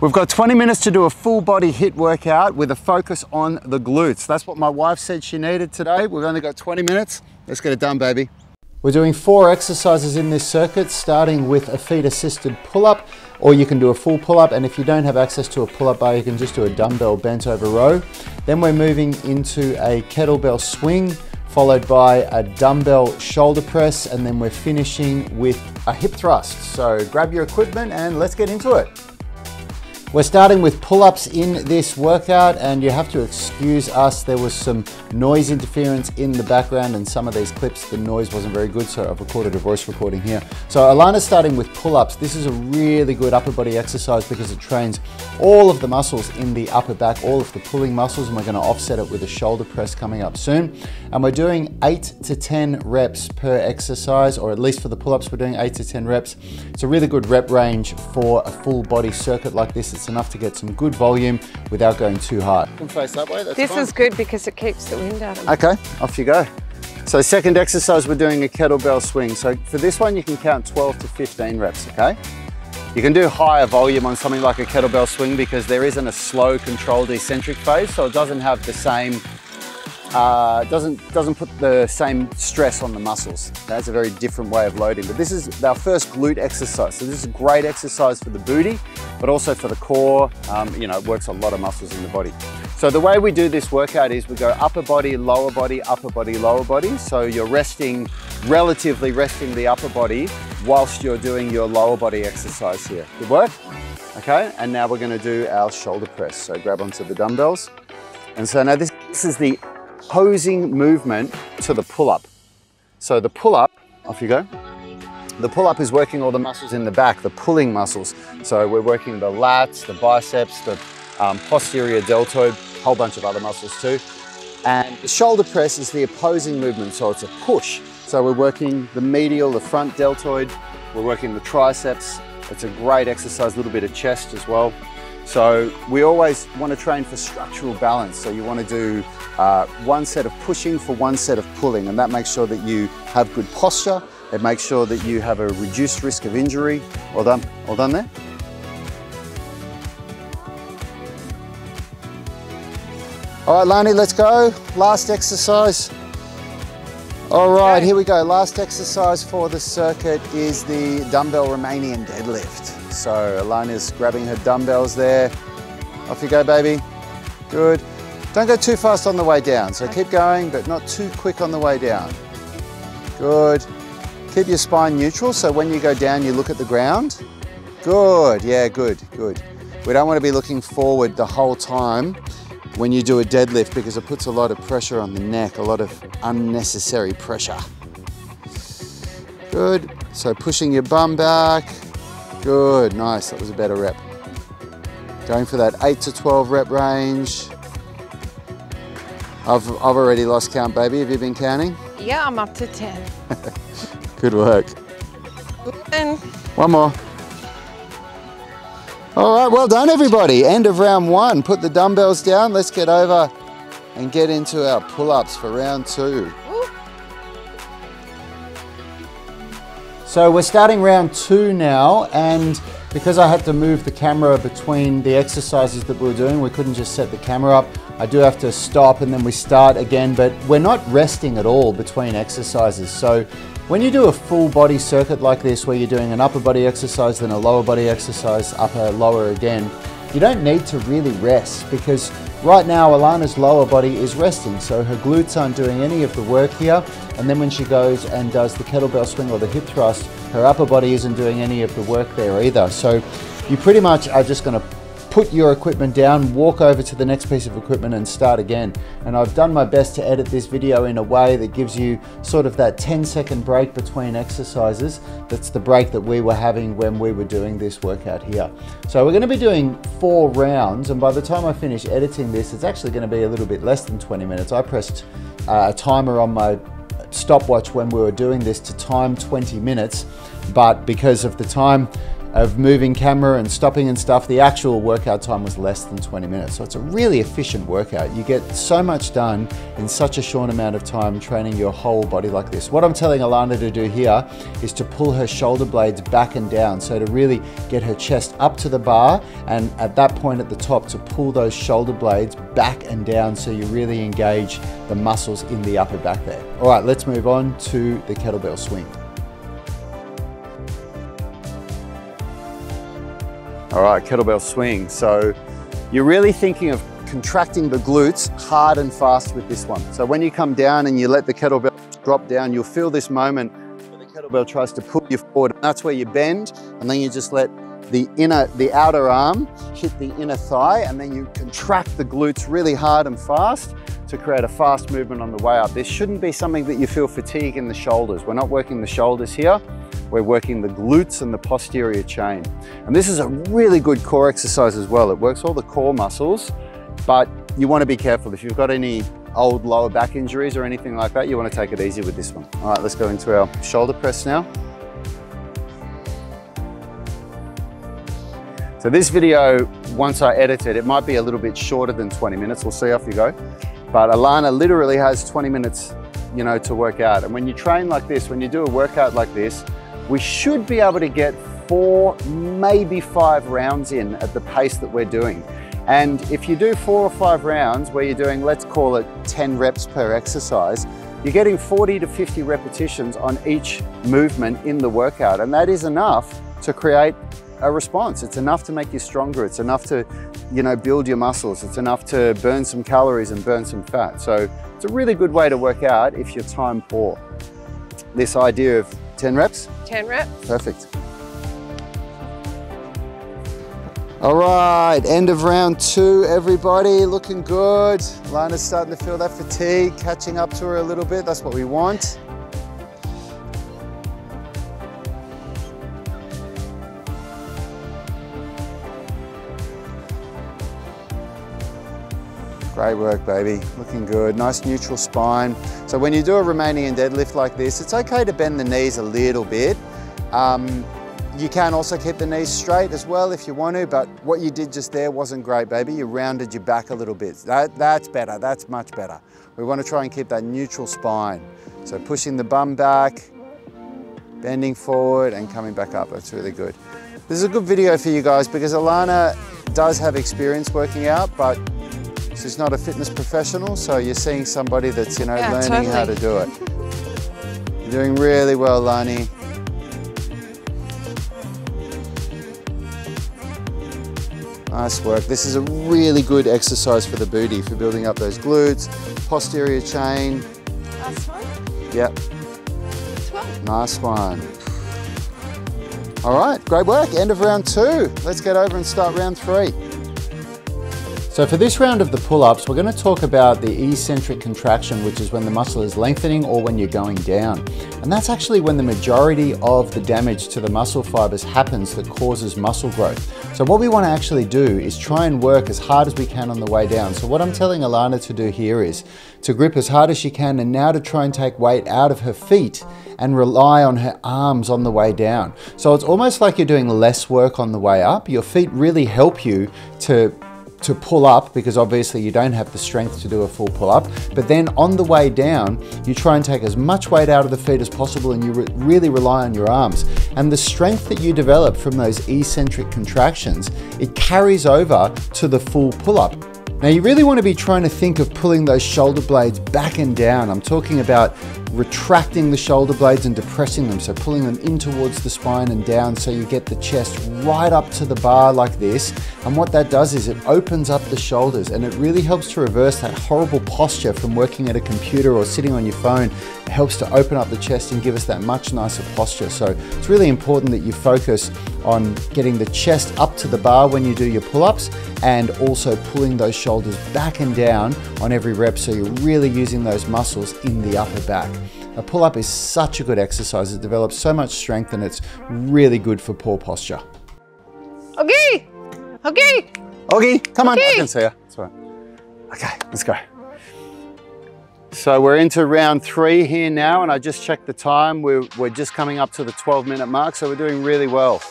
We've got 20 minutes to do a full body HIIT workout with a focus on the glutes. That's what my wife said she needed today. We've only got 20 minutes. Let's get it done, baby. We're doing 4 exercises in this circuit, starting with a feet assisted pull-up, or you can do a full pull-up, and if you don't have access to a pull-up bar, you can just do a dumbbell bent over row. Then we're moving into a kettlebell swing, followed by a dumbbell shoulder press, and then we're finishing with a hip thrust. So grab your equipment and let's get into it. We're starting with pull-ups in this workout, and you have to excuse us. There was some noise interference in the background, and some of these clips, the noise wasn't very good, so I've recorded a voice recording here. So Alana's starting with pull-ups. This is a really good upper body exercise because it trains all of the muscles in the upper back, all of the pulling muscles, and we're gonna offset it with a shoulder press coming up soon. And we're doing 8 to 10 reps per exercise, or at least for the pull-ups, we're doing 8 to 10 reps. It's a really good rep range for a full body circuit like this. It's enough to get some good volume without going too hard. You can face that way, that's This fine. is good because it keeps the wind out of it. Okay, off you go. So second exercise, we're doing a kettlebell swing. So for this one, you can count 12 to 15 reps, okay? You can do higher volume on something like a kettlebell swing because there isn't a slow, controlled eccentric phase, so it doesn't have the same, doesn't put the same stress on the muscles. That's a very different way of loading. But this is our first glute exercise. So this is a great exercise for the booty, but also for the core. You know, it works a lot of muscles in the body. So the way we do this workout is we go upper body, lower body, upper body, lower body. So you're resting, relatively resting the upper body whilst you're doing your lower body exercise here. Good work? Okay, and now we're gonna do our shoulder press. So grab onto the dumbbells. And so now this is the opposing movement to the pull-up. So the pull-up, off you go. The pull-up is working all the muscles in the back, the pulling muscles. So we're working the lats, the biceps, the posterior deltoid, a whole bunch of other muscles too. And the shoulder press is the opposing movement, so it's a push. So we're working the medial, the front deltoid, we're working the triceps. It's a great exercise, a little bit of chest as well. So we always want to train for structural balance. So you want to do one set of pushing for one set of pulling, and that makes sure that you have good posture. It makes sure that you have a reduced risk of injury. Well done there. All right, Lani, let's go. Last exercise. All right, here we go. Last exercise for the circuit is the dumbbell Romanian deadlift. So Alana's grabbing her dumbbells there. Off you go, baby. Good. Don't go too fast on the way down. So keep going, but not too quick on the way down. Good. Keep your spine neutral, so when you go down, you look at the ground. Good, yeah, good, good. We don't want to be looking forward the whole time when you do a deadlift because it puts a lot of pressure on the neck, a lot of unnecessary pressure. Good, so pushing your bum back. Good, nice, that was a better rep. Going for that 8 to 12 rep range. I've already lost count, baby. Have you been counting? Yeah, I'm up to 10. Good work. And one more. All right, well done everybody. End of round 1. Put the dumbbells down. Let's get over and get into our pull-ups for round 2. So we're starting round 2 now, and because I had to move the camera between the exercises that we were doing, we couldn't just set the camera up. I do have to stop and then we start again, but we're not resting at all between exercises. So when you do a full body circuit like this, where you're doing an upper body exercise, then a lower body exercise, upper, lower again, you don't need to really rest because right now Alana's lower body is resting. So her glutes aren't doing any of the work here. And then when she goes and does the kettlebell swing or the hip thrust, her upper body isn't doing any of the work there either. So you pretty much are just gonna put your equipment down, walk over to the next piece of equipment and start again. And I've done my best to edit this video in a way that gives you sort of that 10-second break between exercises. That's the break that we were having when we were doing this workout here. So we're gonna be doing 4 rounds, and by the time I finish editing this, it's actually gonna be a little bit less than 20 minutes. I pressed a timer on my stopwatch when we were doing this to time 20 minutes, but because of the time of moving camera and stopping and stuff, the actual workout time was less than 20 minutes. So it's a really efficient workout. You get so much done in such a short amount of time training your whole body like this. What I'm telling Alana to do here is to pull her shoulder blades back and down. So to really get her chest up to the bar, and at that point at the top to pull those shoulder blades back and down so you really engage the muscles in the upper back there. All right, let's move on to the kettlebell swing. All right, kettlebell swing. So you're really thinking of contracting the glutes hard and fast with this one. So when you come down and you let the kettlebell drop down, you'll feel this moment where the kettlebell tries to pull you forward. And that's where you bend, and then you just let the outer arm hit the inner thigh, and then you contract the glutes really hard and fast to create a fast movement on the way up. This shouldn't be something that you feel fatigue in the shoulders. We're not working the shoulders here. We're working the glutes and the posterior chain. And this is a really good core exercise as well. It works all the core muscles, but you want to be careful. If you've got any old lower back injuries or anything like that, you want to take it easy with this one. All right, let's go into our shoulder press now. So this video, once I edit it, it might be a little bit shorter than 20 minutes. We'll see, off you go. But Alana literally has 20 minutes, you know, to work out. And when you train like this, when you do a workout like this, we should be able to get 4, maybe 5 rounds in at the pace that we're doing. And if you do 4 or 5 rounds where you're doing, let's call it 10 reps per exercise, you're getting 40 to 50 repetitions on each movement in the workout. And that is enough to create a response. It's enough to make you stronger. It's enough to, you know, build your muscles. It's enough to burn some calories and burn some fat. So it's a really good way to work out if you're time poor. This idea of 10 reps? 10 reps. Perfect. All right, end of round 2, everybody. Looking good. Lana's starting to feel that fatigue, catching up to her a little bit. That's what we want. Great work, baby. Looking good. Nice neutral spine. So when you do a Romanian deadlift like this, it's okay to bend the knees a little bit. You can also keep the knees straight as well if you want to, but what you did just there wasn't great, baby. You rounded your back a little bit. That's better. That's much better. We want to try and keep that neutral spine. So pushing the bum back, bending forward and coming back up. That's really good. This is a good video for you guys because Alana does have experience working out, but she's not a fitness professional, so you're seeing somebody that's, you know, learning how to do it. You're doing really well, Lani. Nice work. This is a really good exercise for the booty, for building up those glutes, posterior chain. Last one? Yep. This one? Nice one. All right, great work. End of round 2. Let's get over and start round 3. So for this round of the pull-ups, we're going to talk about the eccentric contraction, which is when the muscle is lengthening or when you're going down. And that's actually when the majority of the damage to the muscle fibers happens that causes muscle growth. So what we want to actually do is try and work as hard as we can on the way down. So what I'm telling Alana to do here is to grip as hard as she can and now to try and take weight out of her feet and rely on her arms on the way down. So it's almost like you're doing less work on the way up. Your feet really help you to pull up because obviously you don't have the strength to do a full pull up, but then on the way down you try and take as much weight out of the feet as possible and you really rely on your arms. And the strength that you develop from those eccentric contractions, it carries over to the full pull up. Now you really want to be trying to think of pulling those shoulder blades back and down. I'm talking about retracting the shoulder blades and depressing them, so pulling them in towards the spine and down so you get the chest right up to the bar like this. And what that does is it opens up the shoulders and it really helps to reverse that horrible posture from working at a computer or sitting on your phone. It helps to open up the chest and give us that much nicer posture. So it's really important that you focus on getting the chest up to the bar when you do your pull-ups and also pulling those shoulders back and down on every rep so you're really using those muscles in the upper back. A pull-up is such a good exercise. It develops so much strength and it's really good for poor posture. Okay. Okay. Okay, come on. Okay. I can see you. That's all right. Okay, let's go. So we're into round 3 here now, and I just checked the time. We're just coming up to the 12-minute mark, so we're doing really well.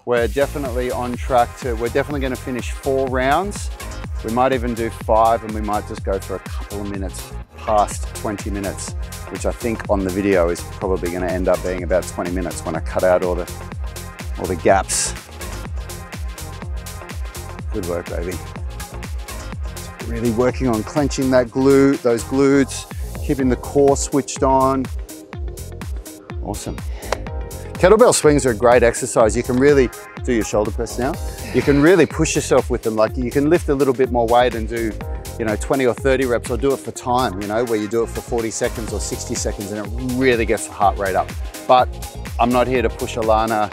we're definitely on track we're definitely gonna finish 4 rounds. We might even do 5, and we might just go for a couple of minutes past 20 minutes, which I think on the video is probably gonna end up being about 20 minutes when I cut out all the gaps. Good work, baby. Really working on clenching that glute, those glutes, keeping the core switched on. Awesome. Kettlebell swings are a great exercise. You can really do your shoulder press now. You can really push yourself with them. Like you can lift a little bit more weight and do, 20 or 30 reps, or do it for time, where you do it for 40 seconds or 60 seconds and it really gets the heart rate up. But I'm not here to push Alana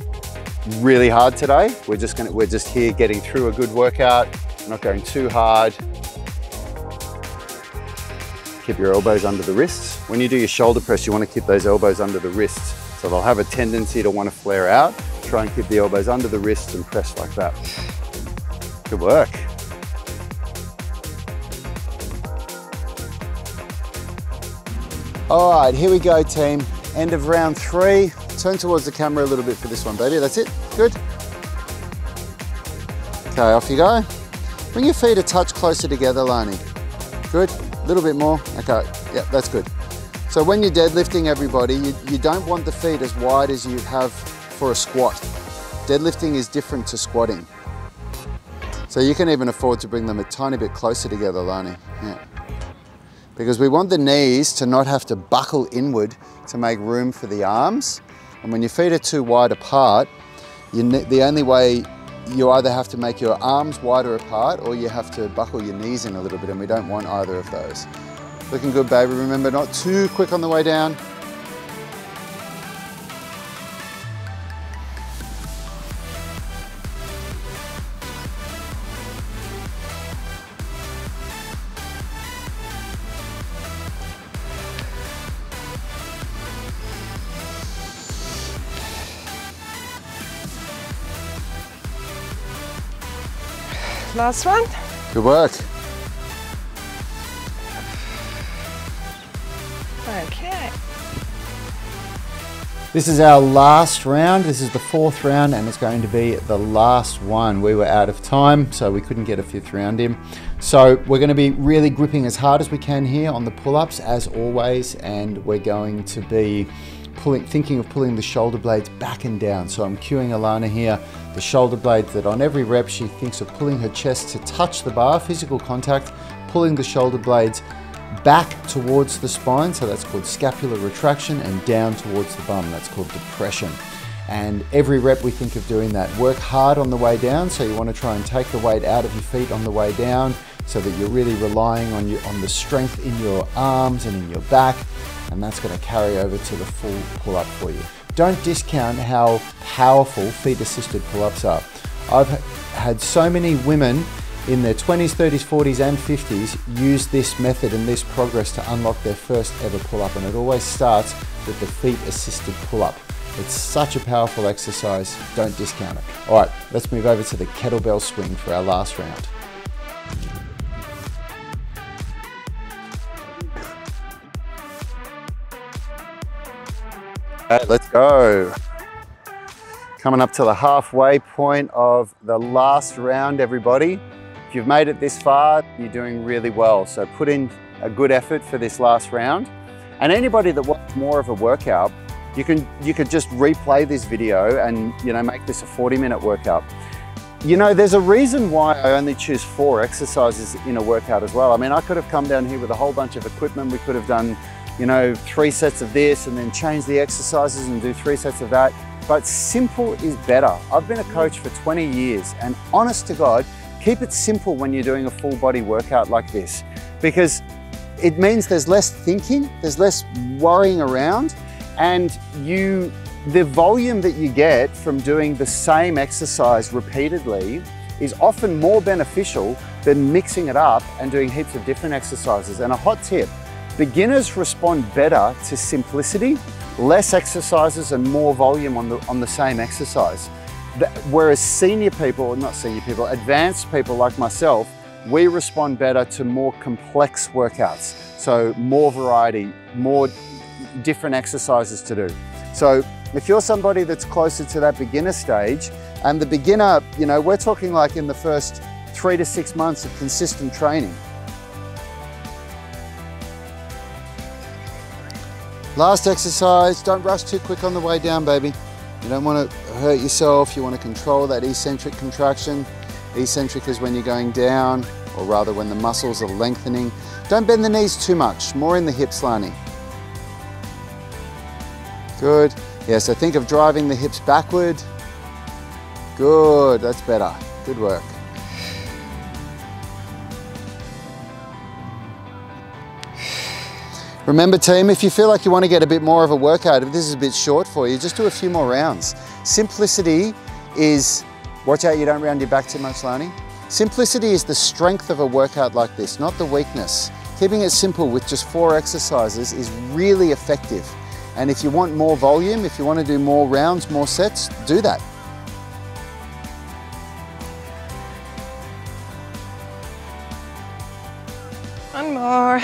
really hard today. We're just here getting through a good workout, not going too hard. Keep your elbows under the wrists. When you do your shoulder press, you want to keep those elbows under the wrists. So they'll have a tendency to want to flare out. Try and keep the elbows under the wrists and press like that. Good work. All right, here we go, team. End of round 3. Turn towards the camera a little bit for this one, baby. That's it. Good. Okay, off you go. Bring your feet a touch closer together, Lani. Good. A little bit more. Okay, yeah, that's good. So when you're deadlifting, everybody, you don't want the feet as wide as you have for a squat. Deadlifting is different to squatting. So you can even afford to bring them a tiny bit closer together, Lani. Yeah. Because we want the knees to not have to buckle inward to make room for the arms. And when your feet are too wide apart, the only way, you either have to make your arms wider apart or you have to buckle your knees in a little bit, and we don't want either of those. Looking good, baby. Remember, not too quick on the way down. Last one. Good work. Okay. This is our last round. This is the 4th round, and it's going to be the last one. We were out of time, so we couldn't get a 5th round in. So we're going to be really gripping as hard as we can here on the pull-ups, as always, and we're going to be thinking of pulling the shoulder blades back and down. So I'm cueing Alana here, the shoulder blades, that on every rep she thinks of pulling her chest to touch the bar, physical contact, pulling the shoulder blades back towards the spine, so that's called scapular retraction, and down towards the bum, that's called depression. And every rep we think of doing that. Work hard on the way down, so you want to try and take the weight out of your feet on the way down, so that you're really relying on the strength in your arms and in your back, and that's going to carry over to the full pull-up for you. Don't discount how powerful feet-assisted pull-ups are. I've had so many women in their 20s, 30s, 40s and 50s use this method and this progress to unlock their first ever pull-up, and it always starts with the feet-assisted pull-up. It's such a powerful exercise, don't discount it. All right, let's move over to the kettlebell swing for our last round. Okay, let's go. Coming up to the halfway point of the last round, everybody. If you've made it this far, you're doing really well. So put in a good effort for this last round. And anybody that wants more of a workout, you could just replay this video and make this a 40-minute workout. There's a reason why I only choose 4 exercises in a workout as well. I mean, I could have come down here with a whole bunch of equipment. We could have done 3 sets of this and then change the exercises and do 3 sets of that. But simple is better. I've been a coach for 20 years, and honest to God, keep it simple when you're doing a full body workout like this, because it means there's less thinking, there's less worrying around, and the volume that you get from doing the same exercise repeatedly is often more beneficial than mixing it up and doing heaps of different exercises. And a hot tip, beginners respond better to simplicity, less exercises and more volume on the same exercise. Whereas advanced people like myself, we respond better to more complex workouts. So more variety, more different exercises to do. So if you're somebody that's closer to that beginner stage And the beginner, you know, we're talking like in the first 3 to 6 months of consistent training. Last exercise, don't rush too quick on the way down, baby. You don't want to hurt yourself, you want to control that eccentric contraction. Eccentric is when you're going down, or rather when the muscles are lengthening. Don't bend the knees too much, more in the hips, Lani. Good. Yeah, so think of driving the hips backward. Good, that's better. Good work. Remember team, if you feel like you want to get a bit more of a workout, if this is a bit short for you, just do a few more rounds. Simplicity is, watch out you don't round your back too much, Lani. Simplicity is the strength of a workout like this, not the weakness. Keeping it simple with just 4 exercises is really effective. And if you want more volume, if you want to do more rounds, more sets, do that. One more.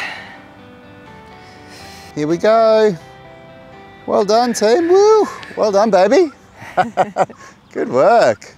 Here we go. Well done, team. Woo! Well done, baby. Good work.